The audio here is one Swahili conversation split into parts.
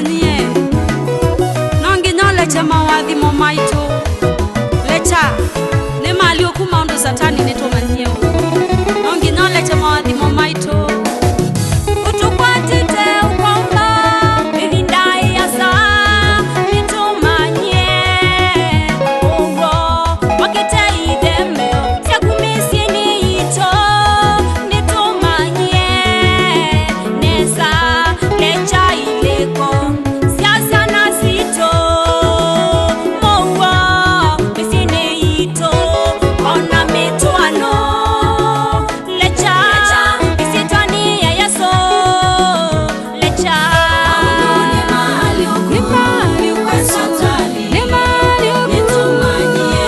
manie nongi nole chama wathi mo maito lecha ne mali okuma ndo satani ne to manie nongi nole chama wathi mo maito utukwatite ukomba bidindai asa nitumanye uro wakete ideme siakumisi ni ito nitumanye nesa lecha ileko siasa na sito mowa bisine ito ona metuano lecha bisitani ya yaso lecha ni mali kwa satani ni mali nitumanye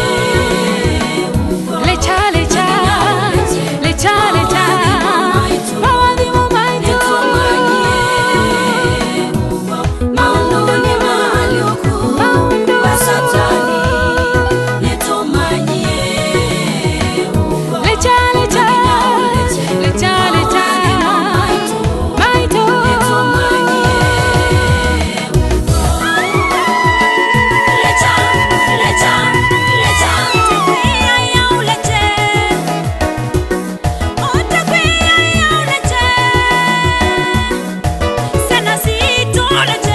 lecha lecha lecha lecha mawadhi mo maito maono ni mali kwa satani nitumanye lecha lecha lecha lecha maito nitumanye lecha lecha lecha utakwia ya uleche utakwia ya uleche sana sito leche